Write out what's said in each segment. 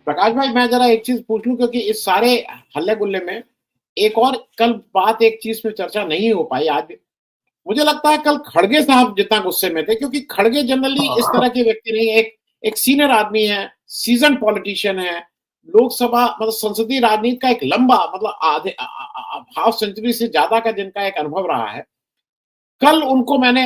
प्रकाश भाई, मैं जरा एक चीज पूछ लूं, क्योंकि इस सारे हल्ले गुल्ले में एक और कल बात, एक चीज में चर्चा नहीं हो पाई आज। मुझे लगता है कल खड़गे साहब जितना गुस्से में थे, क्योंकि खड़गे जनरली इस तरह के व्यक्ति नहीं, एक एक सीनियर आदमी है, सीजन पॉलिटिशियन है, लोकसभा मतलब संसदीय राजनीति का एक लंबा मतलब आधे हाफ सेंचुरी से ज्यादा का जिनका एक अनुभव रहा है। कल उनको मैंने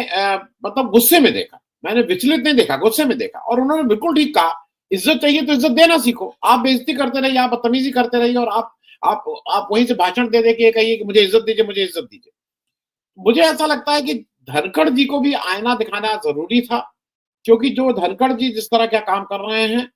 मतलब गुस्से में देखा, मैंने विचलित नहीं देखा, गुस्से में देखा, और उन्होंने बिल्कुल ठीक कहा, इज्जत चाहिए तो इज्जत देना सीखो। आप बेइज्जती करते रहिए, आप बदतमीजी करते रहिए, और आप वहीं से भाषण दे दे के कहिए कि मुझे इज्जत दीजिए, मुझे इज्जत दीजिए। मुझे ऐसा लगता है कि धनखड़ जी को भी आईना दिखाना जरूरी था, क्योंकि जो धनखड़ जी जिस तरह का काम कर रहे हैं,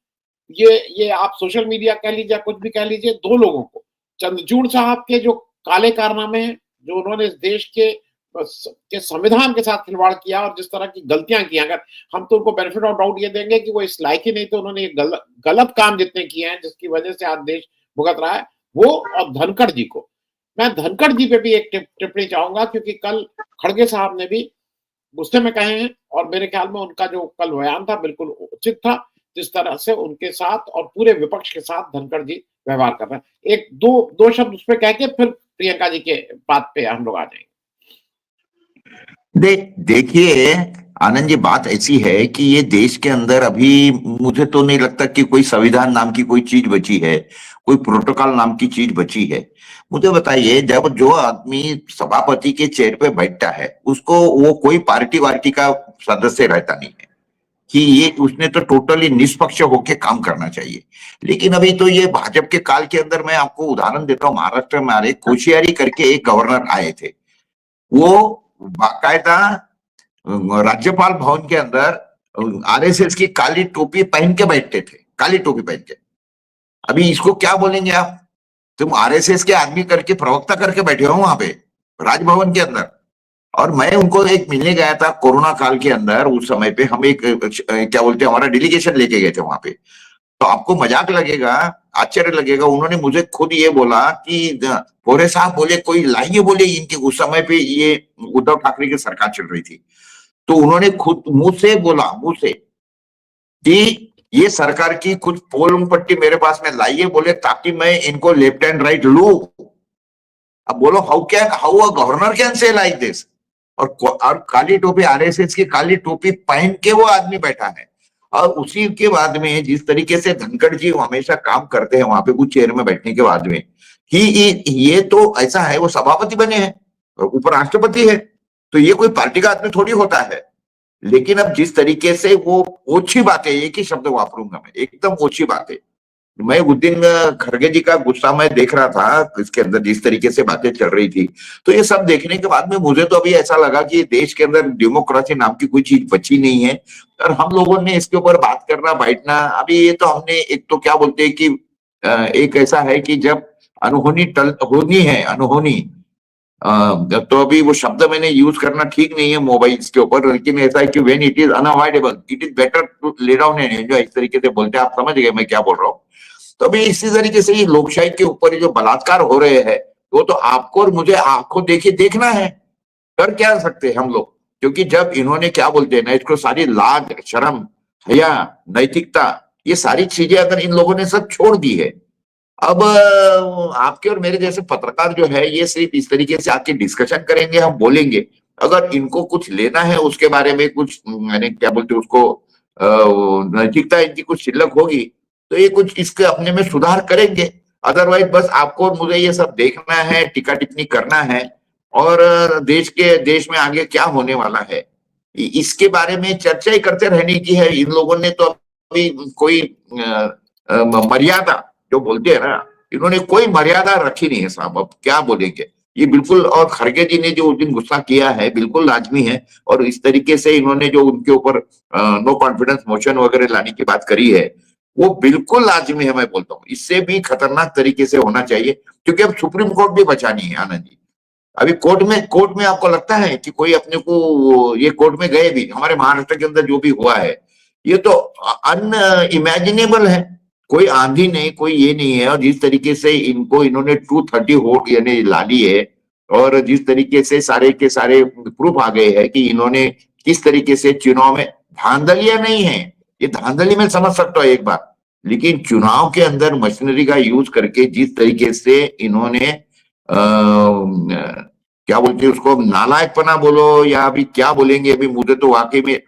ये आप सोशल मीडिया कह लीजिए या कुछ भी कह लीजिए, दो लोगों को, चंद्रचूड़ साहब के जो काले कारनामे हैं, जो उन्होंने इस देश के संविधान के साथ खिलवाड़ किया और जिस तरह की गलतियां की, अगर हम तो उनको बेनिफिट ऑफ डाउट ये देंगे कि वो इस लायक ही नहीं, तो उन्होंने ये गलत काम जितने किए हैं जिसकी वजह से आज देश भुगत रहा है, वो और धनखड़ जी को, मैं धनखड़ जी पे भी एक टिप्पणी चाहूंगा, क्योंकि कल खड़गे साहब ने भी गुस्से में कहे हैं, और मेरे ख्याल में उनका जो कल बयान था बिल्कुल उचित था, जिस तरह से उनके साथ और पूरे विपक्ष के साथ धनखड़ जी व्यवहार कर रहे हैं। एक दो शब्द उस पर कह के फिर प्रियंका जी के बात पे हम लोग आ जाएंगे। देखिए आनंद जी, बात ऐसी है कि ये देश के अंदर अभी मुझे तो नहीं लगता कि कोई संविधान नाम की कोई चीज बची है, कोई प्रोटोकॉल नाम की चीज बची है। मुझे बताइए, जब जो आदमी सभापति के चेयर पे बैठता है उसको वो कोई पार्टी वार्टी का सदस्य रहता नहीं है कि ये उसने तो टोटली निष्पक्ष होके काम करना चाहिए। लेकिन अभी तो ये भाजपा के काल के अंदर, मैं आपको उदाहरण देता हूँ, महाराष्ट्र में आ रहे कोशियारी करके एक गवर्नर आए थे, वो बाकायदा राज्यपाल भवन के अंदर आरएसएस की काली टोपी पहन के बैठते थे, काली टोपी पहन के। अभी इसको क्या बोलेंगे आप? तुम आरएसएस के आदमी करके प्रवक्ता करके बैठे हो वहां पे राजभवन के अंदर। और मैं उनको एक मिलने गया था कोरोना काल के अंदर, उस समय पे हम एक क्या बोलते हैं, हमारा डेलीगेशन लेके गए थे वहां पे। तो आपको मजाक लगेगा, आश्चर्य लगेगा, उन्होंने मुझे खुद ये बोला कि भोरे साहब बोले कोई लाइए, बोले इनके उस समय पे ये उद्धव ठाकरे की सरकार चल रही थी, तो उन्होंने खुद मुंह से बोला, मुंह से, कि ये सरकार की कुछ पोल पट्टी मेरे पास में लाइए, बोले ताकि मैं इनको लेफ्ट एंड राइट लू। अब बोलो, how a governor can say like this? और काली टोपी, आरएसएस की काली टोपी पहन के वो आदमी बैठा है। और उसी के बाद में जिस तरीके से धनखड़ जी हमेशा काम करते हैं वहां पे उस चेयर में बैठने के बाद में, ये तो ऐसा है, वो सभापति बने हैं, उपराष्ट्रपति है, तो ये कोई पार्टी का आदमी थोड़ी होता है। लेकिन अब जिस तरीके से वो ओछी बात है, एक ही शब्द वापरूंगा मैं, एकदम ओछी बात है। मैं उस दिन खड़गे जी का गुस्सा मैं देख रहा था इसके अंदर, जिस तरीके से बातें चल रही थी, तो ये सब देखने के बाद में मुझे तो अभी ऐसा लगा कि देश के अंदर डेमोक्रेसी नाम की कोई चीज बची नहीं है। और हम लोगों ने इसके ऊपर बात करना, बैठना, अभी ये तो हमने एक तो क्या बोलते हैं कि एक ऐसा है कि जब अनहोनी होनी है, अनहोनी, तो अभी वो शब्द मैंने यूज करना ठीक नहीं है मोबाइल के ऊपर, लेकिन ऐसा है कि when it is unavoidable it is better to lay down and enjoy, इस तरीके से बोलते हैं, आप समझ गए मैं क्या बोल रहा हूँ। तो अभी इसी तरीके से ये लोकशाही के ऊपर जो बलात्कार हो रहे हैं, वो तो आपको और मुझे आंखों देखिए देखना है, कर क्या सकते हैं हम लोग। क्योंकि जब इन्होंने क्या बोलते हैं ना, इसको सारी लाज, शर्म, हया, नैतिकता, ये सारी चीजें अगर इन लोगों ने सब छोड़ दी है, अब आपके और मेरे जैसे पत्रकार जो है ये सिर्फ इस तरीके से आके डिस्कशन करेंगे, हम बोलेंगे। अगर इनको कुछ लेना है उसके बारे में कुछ, मैंने क्या बोलते उसको, नैतिकता इनकी कुछ शिल्लक होगी, तो ये कुछ इसके अपने में सुधार करेंगे। अदरवाइज बस आपको और मुझे ये सब देखना है, टिक्का टिप्पणी करना है, और देश में आगे क्या होने वाला है इसके बारे में चर्चा ही करते रहने की है। इन लोगों ने तो अभी कोई मर्यादा जो बोलते हैं ना, इन्होंने कोई मर्यादा रखी नहीं है साहब, अब क्या बोलेंगे ये बिल्कुल। और खड़गे जी ने जो उस दिन गुस्सा किया है बिल्कुल लाजमी है, और इस तरीके से इन्होंने जो उनके ऊपर नो कॉन्फिडेंस मोशन वगैरह लाने की बात करी है, वो बिल्कुल लाजमी है। मैं बोलता हूँ इससे भी खतरनाक तरीके से होना चाहिए, क्योंकि अब सुप्रीम कोर्ट भी बचानी है आनंद जी। अभी कोर्ट में आपको लगता है कि कोई अपने को, ये कोर्ट में गए भी, हमारे महाराष्ट्र के अंदर जो भी हुआ है ये तो अनइमेजिनेबल है, कोई आंधी नहीं, कोई ये नहीं है। और जिस तरीके से इन्होंने 230 वोट यानी ला ली है, और जिस तरीके से सारे के सारे प्रूफ आ गए हैं कि इन्होंने किस तरीके से चुनाव में, धांधलियां नहीं है, ये धांधली में समझ सकता है एक बार, लेकिन चुनाव के अंदर मशीनरी का यूज करके जिस तरीके से इन्होंने क्या बोलते हैं उसको, नालायकपना बोलो या अभी क्या बोलेंगे, अभी मुझे तो वाकई में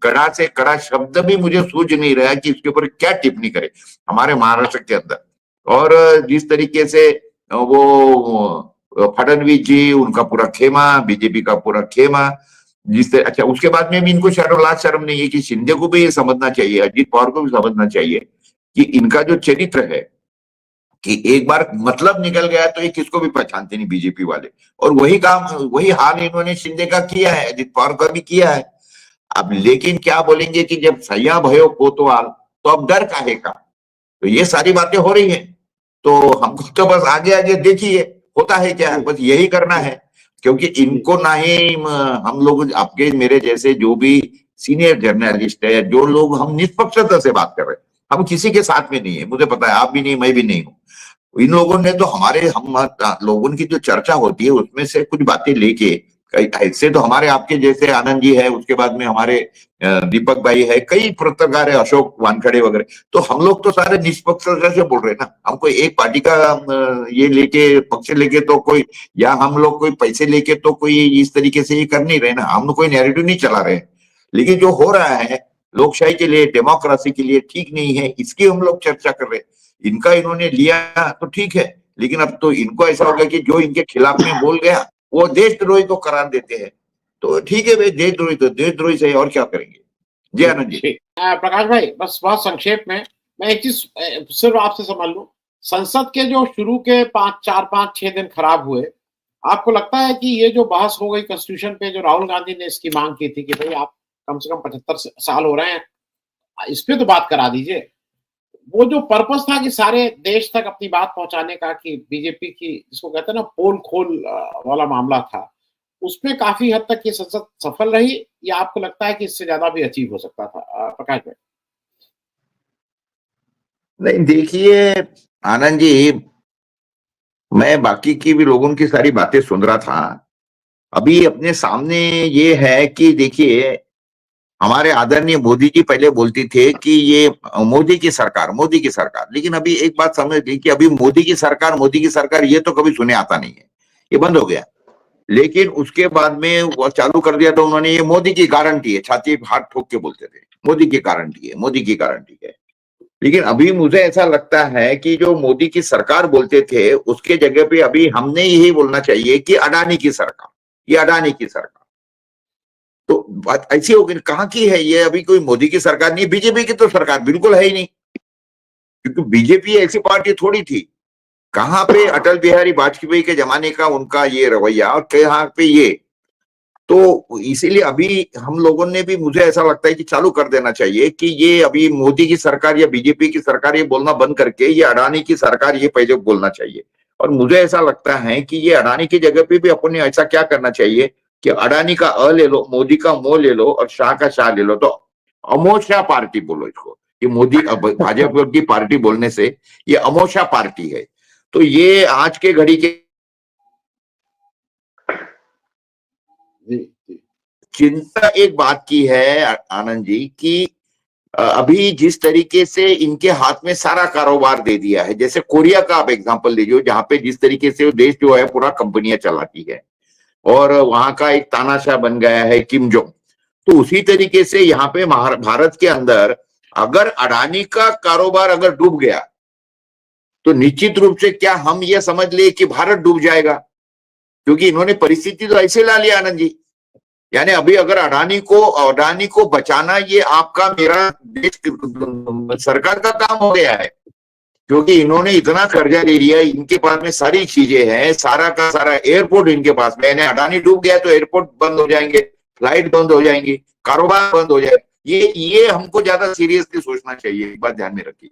कड़ा से कड़ा शब्द भी मुझे सूझ नहीं रहा कि इसके ऊपर क्या टिप्पणी करे हमारे महाराष्ट्र के अंदर। और जिस तरीके से वो फडणवीस जी, उनका पूरा खेमा, बीजेपी का पूरा खेमा, जिससे अच्छा उसके बाद में भी इनको शर्म नहीं है कि शिंदे को भी ये समझना चाहिए, अजीत पवार को भी समझना चाहिए कि इनका जो चरित्र है कि एक बार मतलब निकल गया तो ये किसको भी पहचानते नहीं बीजेपी वाले। और वही काम, वही हाल इन्होंने शिंदे का किया है, अजित पवार का भी किया है। अब लेकिन क्या बोलेंगे कि जब सैया भयो कोतवाल तो अब डर काहे का, तो ये सारी बातें हो रही हैं। तो हमको तो बस आगे आगे देखिए होता है क्या, बस यही करना है। क्योंकि इनको ना ही हम लोग आपके मेरे जैसे जो भी सीनियर जर्नलिस्ट है, जो लोग, हम निष्पक्षता से बात कर रहे हैं, हम किसी के साथ में नहीं है, मुझे पता है, आप भी नहीं, मैं भी नहीं हूँ। इन लोगों ने तो हम लोगों की जो चर्चा होती है उसमें से कुछ बातें लेके, ऐसे तो हमारे आपके जैसे आनंद जी है, उसके बाद में हमारे दीपक भाई है, कई पत्रकार है, अशोक वानखड़े वगैरह, तो हम लोग तो सारे निष्पक्षता से बोल रहे हैं ना। हम कोई एक पार्टी का ये लेके, पक्ष लेके तो कोई, या हम लोग कोई पैसे लेके तो कोई इस तरीके से ये कर नहीं रहे ना, हम कोई नैरेटिव नहीं चला रहे। लेकिन जो हो रहा है लोकशाही के लिए, डेमोक्रेसी के लिए ठीक नहीं है, इसकी हम लोग चर्चा कर रहे हैं। इनका इन्होंने लिया तो ठीक है, लेकिन अब तो इनको ऐसा हो गया कि जो इनके खिलाफ में बोल गया वो देशद्रोही को करार देते हैं। तो ठीक है भाई, देशद्रोही तो देशद्रोही से, और क्या करेंगे। जी आनंद जी। प्रकाश भाई, बस बहुत संक्षेप में मैं एक चीज सिर्फ आपसे समझ लूं, संसद के जो शुरू के 4-5-6 दिन खराब हुए, आपको लगता है कि ये जो बहस हो गई कॉन्स्टिट्यूशन पे, जो राहुल गांधी ने इसकी मांग की थी कि भाई आप कम से कम 75 साल हो रहे हैं, इस पे तो बात करा दीजिए, वो जो पर्पस था कि सारे देश तक अपनी बात पहुंचाने का, कि बीजेपी की जिसको कहते हैं ना पोल खोल वाला मामला था, उसमें काफी हद तक ये संसद सफल रही, या आपको लगता है कि इससे ज्यादा भी अचीव हो सकता था? प्रकाश भाई। नहीं देखिए आनंद जी, मैं बाकी की भी लोगों की सारी बातें सुन रहा था। अभी अपने सामने ये है कि देखिए, हमारे आदरणीय मोदी जी पहले बोलती थे कि ये मोदी की सरकार, मोदी की सरकार, लेकिन अभी एक बात समझ ली कि अभी मोदी की सरकार, मोदी की सरकार ये तो कभी सुने आता नहीं है, ये बंद हो गया। लेकिन उसके बाद में वो चालू कर दिया था उन्होंने, ये मोदी की गारंटी है, छाती हाथ ठोक के बोलते थे मोदी की गारंटी है, मोदी की गारंटी है। लेकिन अभी मुझे ऐसा लगता है कि जो मोदी की सरकार बोलते थे उसके जगह पे अभी हमने यही बोलना चाहिए कि अडानी की सरकार, ये अडानी की सरकार। तो बात ऐसी होगी, कहाँ की है ये, अभी कोई मोदी की सरकार नहीं, बीजेपी की तो सरकार बिल्कुल है ही नहीं, क्योंकि बीजेपी ऐसी पार्टी थोड़ी थी। कहाँ पे अटल बिहारी वाजपेयी के जमाने का उनका ये रवैया, और कहाँ पे ये, तो इसीलिए अभी हम लोगों ने भी, मुझे ऐसा लगता है कि चालू कर देना चाहिए कि ये अभी मोदी की सरकार या बीजेपी की सरकार ये बोलना बंद करके ये अडानी की सरकार ये पहले बोलना चाहिए। और मुझे ऐसा लगता है कि ये अडानी की जगह पे भी अपन ने ऐसा क्या करना चाहिए कि अडानी का अ ले लो, मोदी का मो ले लो, और शाह का शाह ले लो, तो अमोशा पार्टी बोलो इसको, कि मोदी भाजपा की पार्टी बोलने से ये अमोशा पार्टी है। तो ये आज के घड़ी के चिंता एक बात की है आनंद जी कि अभी जिस तरीके से इनके हाथ में सारा कारोबार दे दिया है, जैसे कोरिया का आप एग्जांपल लीजिए, जहां पे जिस तरीके से देश जो है पूरा कंपनियां चलाती है और वहां का एक तानाशाह बन गया है किम जोंग, तो उसी तरीके से यहाँ पे भारत के अंदर अगर अडानी का कारोबार अगर डूब गया तो निश्चित रूप से क्या हम ये समझ ले कि भारत डूब जाएगा, क्योंकि इन्होंने परिस्थिति तो ऐसे ला लिया आनंद जी। यानी अभी अगर अडानी को बचाना ये आपका मेरा देश सरकार का काम हो गया है, क्योंकि इन्होंने इतना कर्जा ले लिया, इनके पास में सारी चीजें हैं, सारा का सारा एयरपोर्ट इनके पास में है। अडानी डूब गया तो एयरपोर्ट बंद हो जाएंगे, फ्लाइट बंद हो जाएंगी, कारोबार बंद हो जाए। ये हमको ज्यादा सीरियसली सोचना चाहिए, एक बात ध्यान में रखिए।